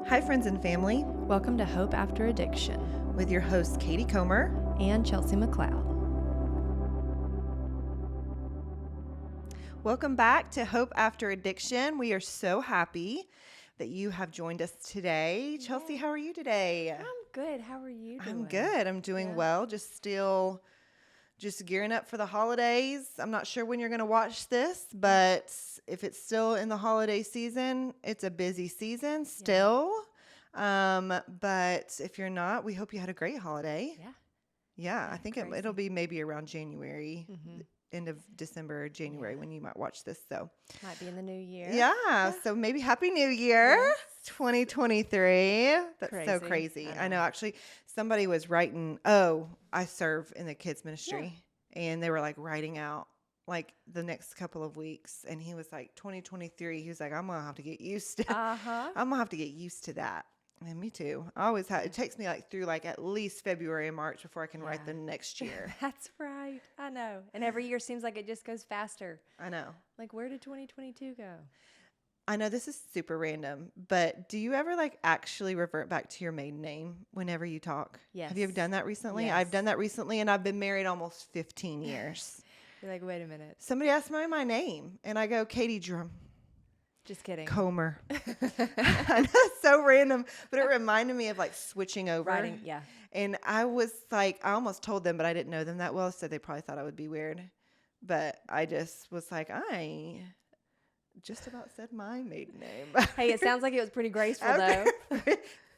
Hi, friends and family, Welcome to Hope After Addiction with your hosts, Katie Comer. and Chelsea McLeod. Welcome back to Hope After Addiction. We are so happy that you have joined us today. Chelsea, how are you today? I'm good. How are you doing? I'm good. I'm doing well. Just gearing up for the holidays. I'm not sure when you're going to watch this, but if it's still in the holiday season, it's a busy season still. But if you're not, we hope you had a great holiday. Yeah, I think it'll be maybe around January, end of December or January when you might watch this. So Might be in the new year. yeah. So maybe Happy New Year, Yes. 2023. That's so crazy. Crazy. I know. Actually, somebody was writing, I serve in the kids ministry, and they were like writing out like the next couple of weeks. And he was like, 2023, he was like, I'm going to have to get used to, I'm going to have to get used to that. And me too. I always have, it takes me like through like at least February and March before I can write the next year. That's right. I know. And every year seems like it just goes faster. I know. Like, where did 2022 go? I know this is super random, but do you ever like actually revert back to your maiden name whenever you talk? Yes. Have you ever done that recently? Yes. I've done that recently, and I've been married almost 15 years. You're like, wait a minute. Somebody asked me my name, and I go, Katie Just kidding. Comer. I know it's so random, but it reminded me of like switching over. Writing, yeah. And I was like, I almost told them, but I didn't know them that well, so they probably thought I would be weird. But I just was like, I just about said my maiden name. Hey, it sounds like it was pretty graceful, though.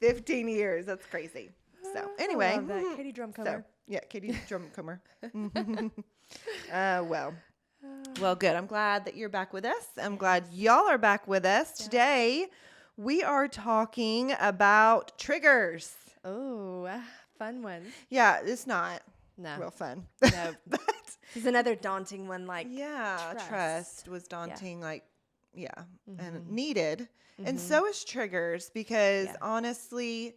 15 years. That's crazy. So anyway. I love that. Katie Drumcomer. Katie Drumcomer. Well, good. I'm glad that you're back with us. I'm glad y'all are back with us. Yeah. Today, we are talking about triggers. Oh, fun one. Yeah, it's not real fun. No. But it's another daunting one, like trust was daunting, and needed. And so is triggers, because honestly,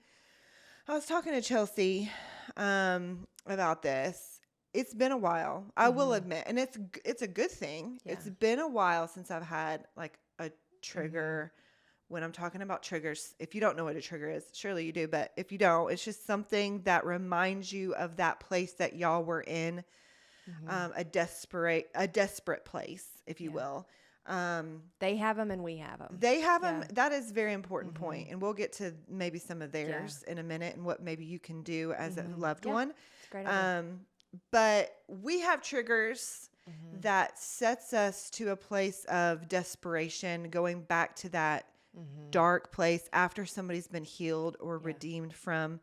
I was talking to Chelsea about this. It's been a while, I will admit, and it's a good thing. Yeah. It's been a while since I've had like a trigger. When I'm talking about triggers, if you don't know what a trigger is, surely you do, but if you don't, it's just something that reminds you of that place that y'all were in, a desperate place, if you will. They have them and we have them. They have them. That is a very important point. And we'll get to maybe some of theirs in a minute and what maybe you can do as a loved one. It's a great idea. But we have triggers that sets us to a place of desperation, going back to that dark place after somebody's been healed or redeemed from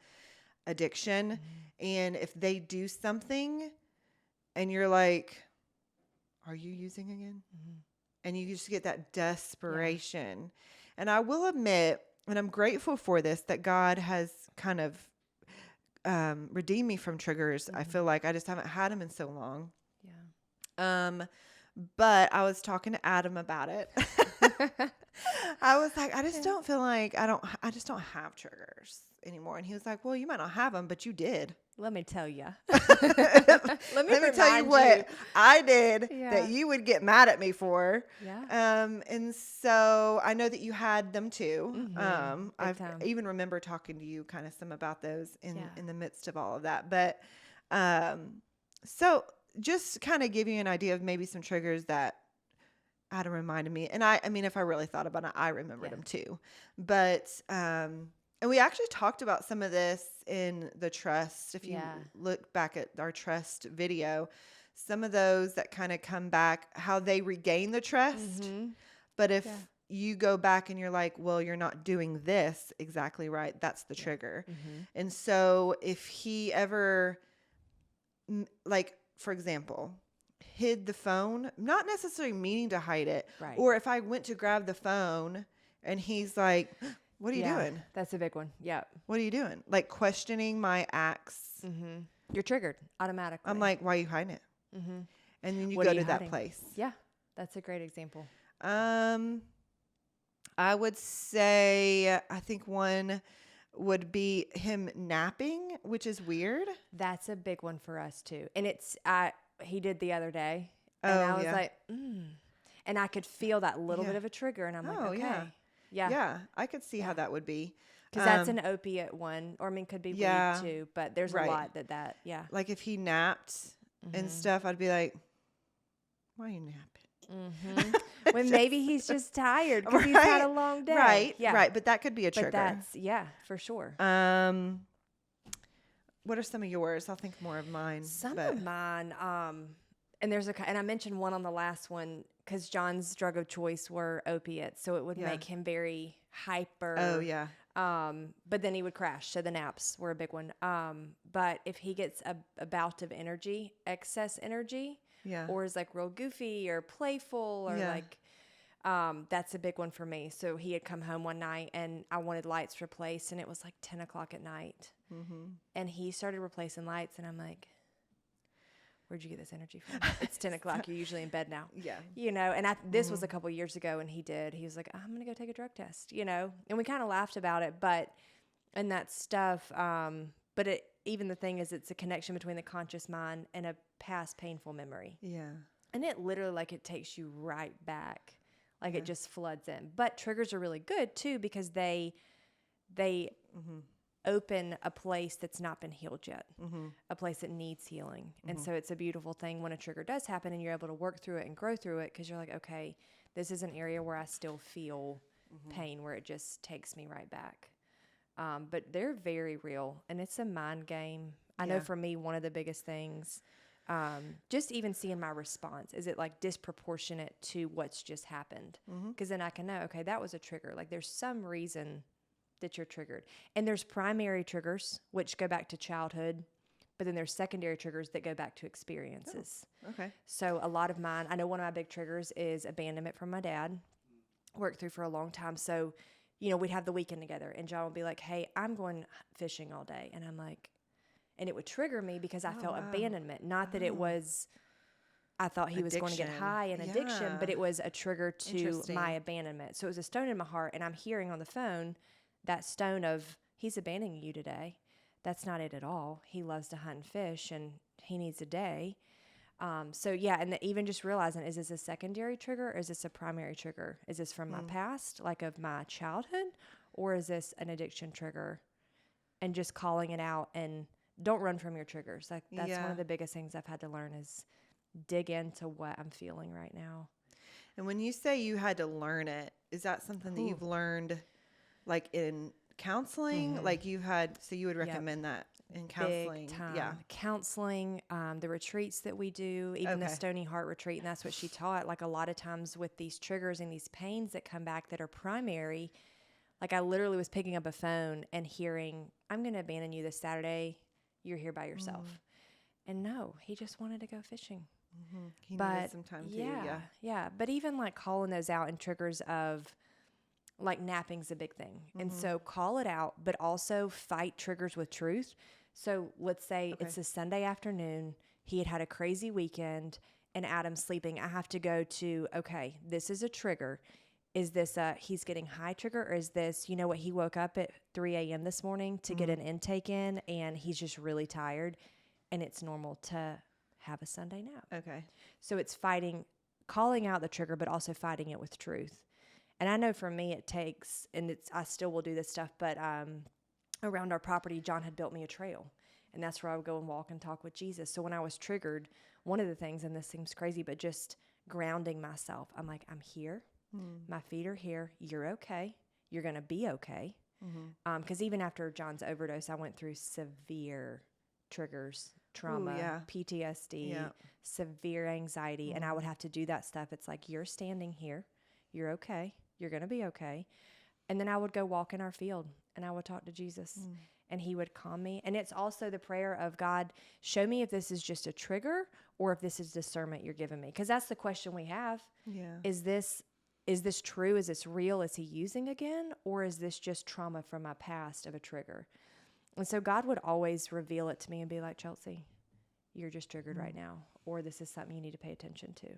addiction. And if they do something and you're like, are you using again? And you just get that desperation. And I will admit, and I'm grateful for this, that God has kind of redeemed me from triggers. I feel like I just haven't had them in so long. Yeah. But I was talking to Adam about it. I was like, I just don't feel like I just don't have triggers anymore. And he was like, well, you might not have them, but you did. Let me tell you. Let me tell you what I did that you would get mad at me for. Yeah. And so I know that you had them too. I even remember talking to you kind of some about those in the midst of all of that. But so just kind of give you an idea of maybe some triggers that Adam reminded me. And I mean, if I really thought about it, I remembered them too. But and we actually talked about some of this in the trust. If you look back at our trust video, some of those that kind of come back, how they regain the trust. But if you go back and you're like, well, you're not doing this exactly right, that's the trigger. And so if he ever, like, for example, hid the phone, not necessarily meaning to hide it, or if I went to grab the phone and he's like, what are you doing? That's a big one. Yeah. What are you doing? Like questioning my acts. You're triggered automatically. I'm like, why are you hiding it? And then you go to that place. Yeah. That's a great example. I would say, I think one would be him napping, which is weird. That's a big one for us too. And he did the other day. And I was like, and I could feel that little bit of a trigger. And I'm like, okay. Yeah, I could see how that would be. Because that's an opiate one, or I mean, could be weed too, but there's a lot yeah. Like if he napped and stuff, I'd be like, why are you napping? Mm-hmm. When maybe he's just tired because he's had a long day. Right, right. But that could be a trigger. But that's, for sure. What are some of yours? I'll think more of mine. Some of mine, and and I mentioned one on the last one because John's drug of choice were opiates, so it would make him very hyper. Oh, yeah. But then he would crash, so the naps were a big one. But if he gets a bout of energy, excess energy, or is like real goofy or playful or like, that's a big one for me. So he had come home one night and I wanted lights replaced and it was like 10 o'clock at night. Mm-hmm. And he started replacing lights and I'm like, where'd you get this energy from? It's 10 o'clock. You're usually in bed now. Yeah. You know, and this was a couple years ago and he was like, I'm going to go take a drug test, you know, and we kind of laughed about it, and that stuff. But even the thing is, it's a connection between the conscious mind and a past painful memory. Yeah. And it literally, like, it takes you right back. Like, it just floods in. But triggers are really good, too, because they open a place that's not been healed yet, a place that needs healing. And so it's a beautiful thing when a trigger does happen and you're able to work through it and grow through it because you're like, okay, this is an area where I still feel pain, where it just takes me right back. But they're very real, and it's a mind game. I know for me, one of the biggest things, just even seeing my response, is it like disproportionate to what's just happened? Because then I can know, okay, that was a trigger. Like there's some reason that you're triggered. And there's primary triggers, which go back to childhood, but then there's secondary triggers that go back to experiences. Oh, okay. So a lot of mine, I know one of my big triggers is abandonment from my dad. Worked through for a long time. So, you know, we'd have the weekend together and John would be like, hey, I'm going fishing all day. And I'm like, and it would trigger me because I felt abandonment. Not that it was, I thought he was going to get high in addiction, but it was a trigger to my abandonment. So it was a stone in my heart. And I'm hearing on the phone that stone of, he's abandoning you today. That's not it at all. He loves to hunt and fish and he needs a day. So yeah, and even just realizing, is this a secondary trigger or is this a primary trigger? Is this from my past, like of my childhood, or is this an addiction trigger? And just calling it out, and don't run from your triggers. Like that's one of the biggest things I've had to learn is dig into what I'm feeling right now. And when you say you had to learn it, is that something that you've learned like in counseling? Like you would recommend that in counseling? Big time. Yeah. Counseling, the retreats that we do, even the Stony Heart retreat, and that's what she taught. Like a lot of times with these triggers and these pains that come back that are primary, like I literally was picking up a phone and hearing, I'm going to abandon you this Saturday. You're here by yourself. And no, he just wanted to go fishing. He needed some time too. Yeah. But even like calling those out and triggers of, like napping's a big thing. And so call it out, but also fight triggers with truth. So let's say it's a Sunday afternoon. He had a crazy weekend and Adam's sleeping. I have to go to, okay, this is a trigger. Is this he's getting high trigger, or is this, you know what, he woke up at 3 a.m. this morning to get an intake in and he's just really tired and it's normal to have a Sunday nap. Okay. So it's calling out the trigger, but also fighting it with truth. And I know for me it takes, and I still will do this stuff, but around our property, John had built me a trail. And that's where I would go and walk and talk with Jesus. So when I was triggered, one of the things, and this seems crazy, but just grounding myself, I'm like, I'm here. My feet are here. You're okay. You're going to be okay. Because even after John's overdose, I went through severe triggers, trauma, PTSD, severe anxiety. And I would have to do that stuff. It's like, you're standing here. You're okay. You're going to be okay. And then I would go walk in our field and I would talk to Jesus and he would calm me. And it's also the prayer of, God, show me if this is just a trigger or if this is discernment you're giving me. Because that's the question we have. Yeah. Is this true? Is this real? Is he using again? Or is this just trauma from my past of a trigger? And so God would always reveal it to me and be like, Chelsea, you're just triggered right now. Or this is something you need to pay attention to.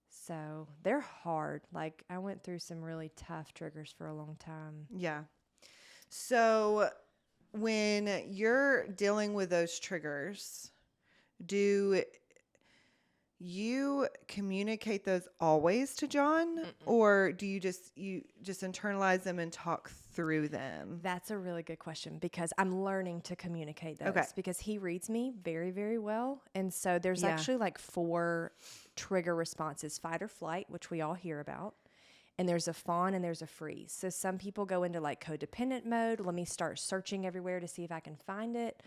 So they're hard. Like I went through some really tough triggers for a long time. Yeah. So when you're dealing with those triggers, do you communicate those always to John? Mm-mm. Or do you just internalize them and talk through them? That's a really good question, because I'm learning to communicate those, because he reads me very, very well. And so there's actually like 4 trigger responses: fight or flight, which we all hear about. And there's a fawn and there's a freeze. So some people go into like codependent mode. Let me start searching everywhere to see if I can find it.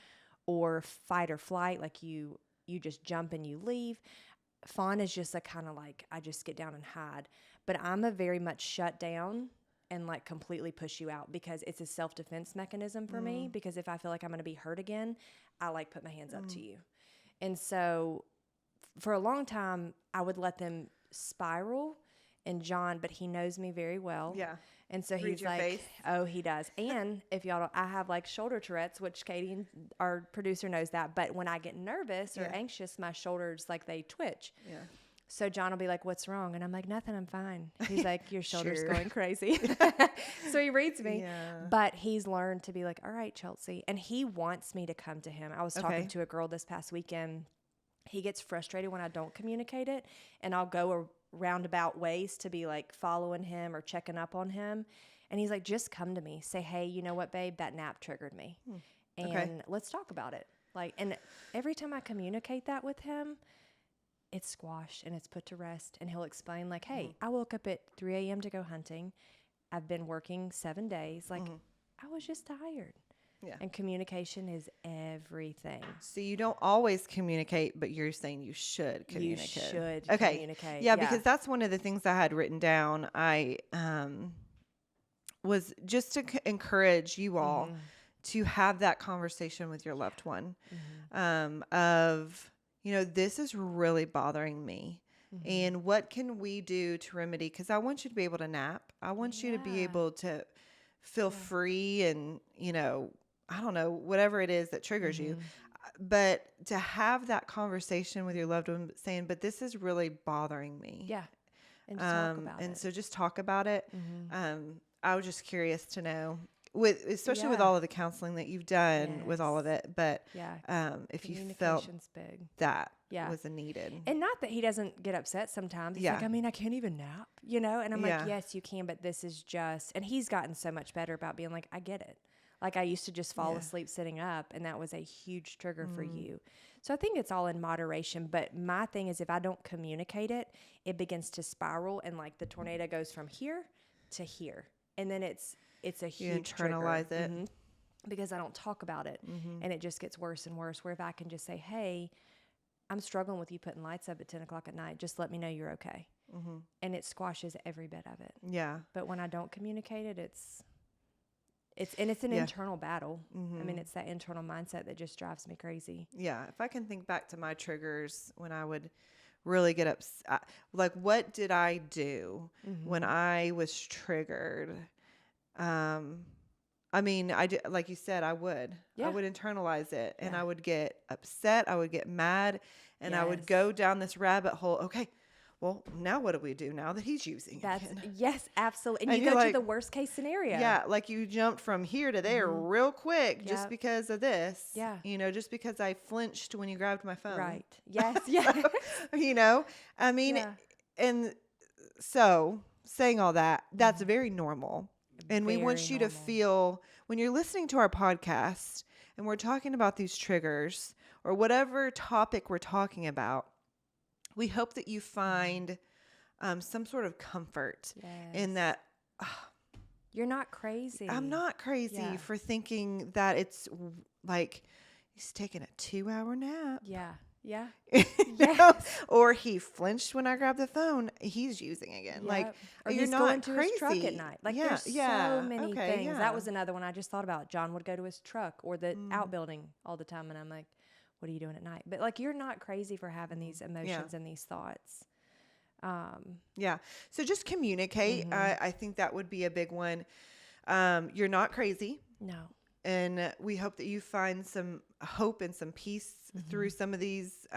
Or fight or flight, like you just jump and you leave. Fawn is just a kind of like, I just get down and hide. But I'm a very much shut down and like completely push you out, because it's a self-defense mechanism for me. Because if I feel like I'm going to be hurt again, I like put my hands up to you. And so for a long time, I would let them spiral. And John, but he knows me very well. Yeah. And so he's like, face. Oh, he does. And if y'all don't, I have like shoulder Tourette's, which Katie, our producer, knows that. But when I get nervous or anxious, my shoulders, like, they twitch. Yeah. So John will be like, what's wrong? And I'm like, nothing, I'm fine. He's like, your shoulder's going crazy. So he reads me. Yeah. But he's learned to be like, all right, Chelsea. And he wants me to come to him. I was talking to a girl this past weekend. He gets frustrated when I don't communicate it. And I'll go a roundabout ways to be like following him or checking up on him. And he's like, just come to me. Say, hey, you know what, babe? That nap triggered me. And let's talk about it. Like, and every time I communicate that with him, it's squashed and it's put to rest. And he'll explain like, hey, I woke up at 3 a.m. to go hunting. I've been working 7 days. Like, I was just tired. Yeah. And communication is everything. So you don't always communicate, but you're saying you should communicate. You should communicate. Yeah, because that's one of the things I had written down. I was just to encourage you all to have that conversation with your loved one of, you know, this is really bothering me. And what can we do to remedy? Because I want you to be able to nap. I want you to be able to feel free and, you know, I don't know, whatever it is that triggers you. But to have that conversation with your loved one saying, but this is really bothering me. Yeah. And talk about it. And so just talk about it. I was just curious to know, especially with all of the counseling that you've done with all of it. But if you felt big. that was needed. And not that he doesn't get upset sometimes. He's like, I mean, I can't even nap, you know? And I'm like, yes, you can, but this is just, and he's gotten so much better about being like, I get it. Like, I used to just fall asleep sitting up, and that was a huge trigger for you. So I think it's all in moderation. But my thing is, if I don't communicate it, it begins to spiral, and like the tornado goes from here to here. And then it's a huge you internalize trigger. it. Because I don't talk about it. And it just gets worse and worse. Where if I can just say, hey, I'm struggling with you putting lights up at 10 o'clock at night. Just let me know you're okay. And it squashes every bit of it. Yeah. But when I don't communicate it, it's an internal battle. I mean, it's that internal mindset that just drives me crazy. Yeah. If I can think back to my triggers when I would really get upset, like, what did I do when I was triggered? I mean, I did, like you said, I would internalize it, and I would get upset. I would get mad, and I would go down this rabbit hole. Okay. Well, now what do we do now that he's using it? Yes, absolutely. And you go to the worst case scenario. Yeah, like you jumped from here to there real quick just because of this. Yeah. You know, just because I flinched when you grabbed my phone. Right. Yes. Yeah. You know, I mean, and so saying all that, that's very normal. And we want you to feel, when you're listening to our podcast and we're talking about these triggers or whatever topic we're talking about, we hope that you find some sort of comfort in that. You're not crazy. I'm not crazy for thinking that it's like he's taking a 2-hour nap. Yeah. Yeah. Or he flinched when I grabbed the phone. He's using again. Yep. Like, or you're he's not going crazy. To his truck at night. Like, there's so many things. That was another one I just thought about. John would go to his truck or the outbuilding all the time, and I'm like, what are you doing at night? But like, you're not crazy for having these emotions and these thoughts. So just communicate. I think that would be a big one. You're not crazy. No. And we hope that you find some hope and some peace through some of these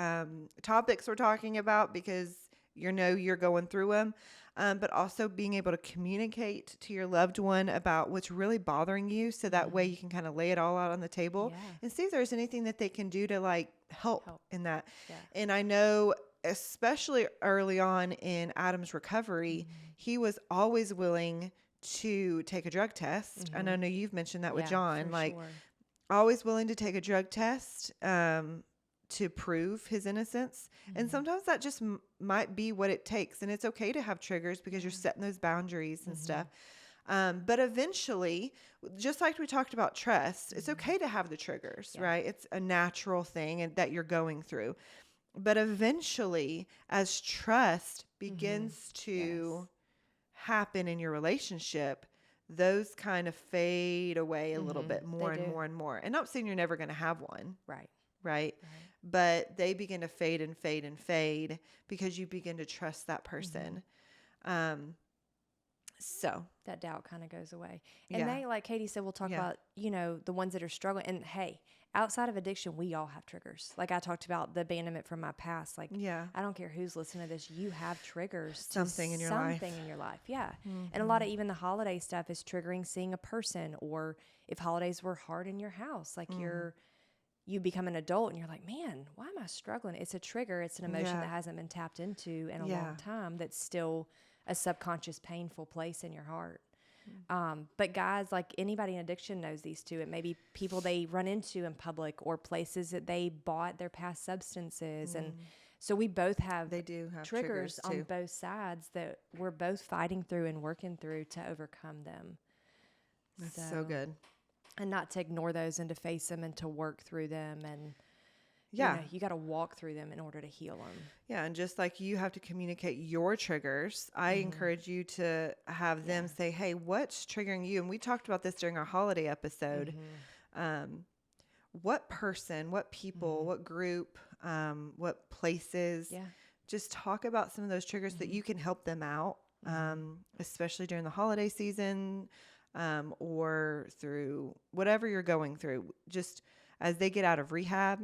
topics we're talking about, because you know you're going through them. But also being able to communicate to your loved one about what's really bothering you, so that way you can kind of lay it all out on the table and see if there's anything that they can do to like help in that. Yeah. And I know especially early on in Adam's recovery, he was always willing to take a drug test. And I know you've mentioned that with John, like always willing to take a drug test, to prove his innocence. And sometimes that just might be what it takes. And it's okay to have triggers because you're setting those boundaries and stuff. But eventually, just like we talked about trust, it's okay to have the triggers, right? It's a natural thing and that you're going through. But eventually, as trust begins to happen in your relationship, those kind of fade away a little bit more and more and more. And not saying you're never going to have one. Right. But they begin to fade and fade and fade because you begin to trust that person. So that doubt kind of goes away. And they, like Katie said, we'll talk about, the ones that are struggling. And hey, outside of addiction, we all have triggers. Like I talked about the abandonment from my past. Like, I don't care who's listening to this. You have triggers. Something in your life. Yeah. And a lot of even the holiday stuff is triggering seeing a person, or if holidays were hard in your house, like you become an adult and you're like, man, why am I struggling? It's a trigger. It's an emotion that hasn't been tapped into in a long time. That's still a subconscious painful place in your heart. But guys, like anybody in addiction knows these two. It may be people they run into in public or places that they bought their past substances. And so we both have, triggers on both sides that we're both fighting through and working through to overcome them. That's so good. And not to ignore those and to face them and to work through them. And you got to walk through them in order to heal them. Yeah. And just like you have to communicate your triggers, I encourage you to have them say, hey, what's triggering you? And we talked about this during our holiday episode. What person, what people, what group, what places, just talk about some of those triggers that you can help them out, especially during the holiday season, or through whatever you're going through, just as they get out of rehab.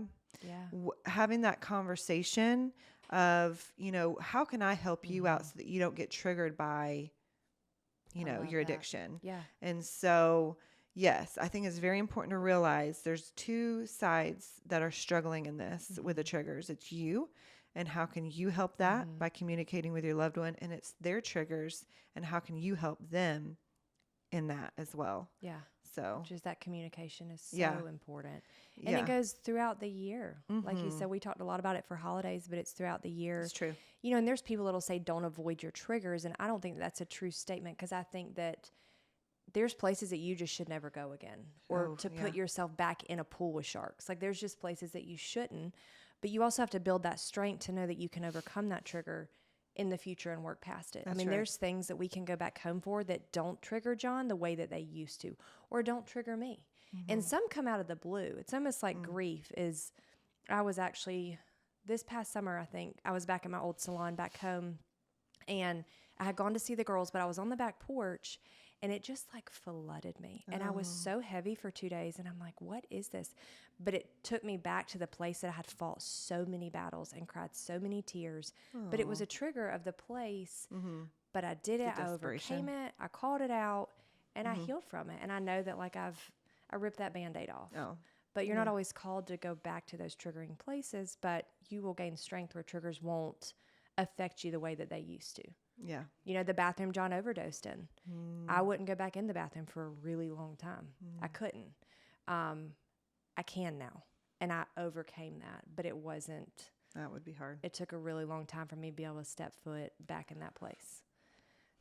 Having that conversation of, how can I help you out so that you don't get triggered by, your addiction? And so, yes, I think it's very important to realize there's two sides that are struggling in this with the triggers. It's you, and how can you help that by communicating with your loved one? And it's their triggers, and how can you help them in that as well? So just that communication is so important. And it goes throughout the year. Like you said, we talked a lot about it for holidays, but it's throughout the year. It's true. And there's people that'll say, don't avoid your triggers. And I don't think that's a true statement, because I think that there's places that you just should never go again, or to put yourself back in a pool with sharks. Like there's just places that you shouldn't, but you also have to build that strength to know that you can overcome that trigger in the future and work past it. There's things that we can go back home for that don't trigger John the way that they used to, or don't trigger me. And some come out of the blue. It's almost like grief is, I was actually, this past summer, I think, I was back at my old salon back home, and I had gone to see the girls, but I was on the back porch, and it just like flooded me. And I was so heavy for 2 days, and I'm like, what is this? But it took me back to the place that I had fought so many battles and cried so many tears. But it was a trigger of the place, but I did it. I overcame it. I called it out, and I healed from it. And I know that like I ripped that Band-Aid off. But you're not always called to go back to those triggering places, but you will gain strength where triggers won't affect you the way that they used to. The bathroom John overdosed in. I wouldn't go back in the bathroom for a really long time. I couldn't. I can now. And I overcame that, but it wasn't. That would be hard. It took a really long time for me to be able to step foot back in that place.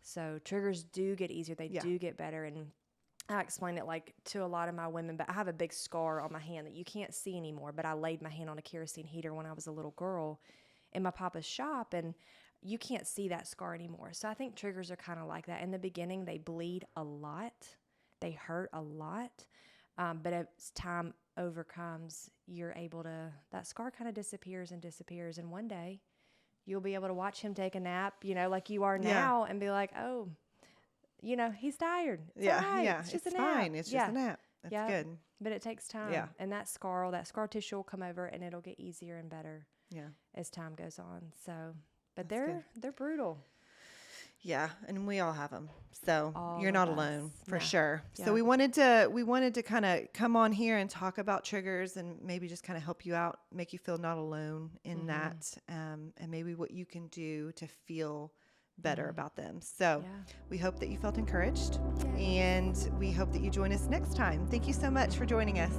So triggers do get easier. They do get better. And I explained it like to a lot of my women, but I have a big scar on my hand that you can't see anymore. But I laid my hand on a kerosene heater when I was a little girl in my papa's shop, and you can't see that scar anymore. So I think triggers are kind of like that. In the beginning, they bleed a lot. They hurt a lot. But as time overcomes, you're able to, that scar kind of disappears and disappears. And one day you'll be able to watch him take a nap, like you are now, and be like, oh, he's tired. It's all right. It's just a nap. Fine. It's just a nap. That's good. But it takes time. And that scar tissue will come over, and it'll get easier and better as time goes on. So, but they're brutal. Yeah, and we all have them. So All you're of not us. alone for No. sure. Yeah. So we wanted to kind of come on here and talk about triggers and maybe just kind of help you out, make you feel not alone in that, and maybe what you can do to feel better about them. So we hope that you felt encouraged, and we hope that you join us next time. Thank you so much for joining us.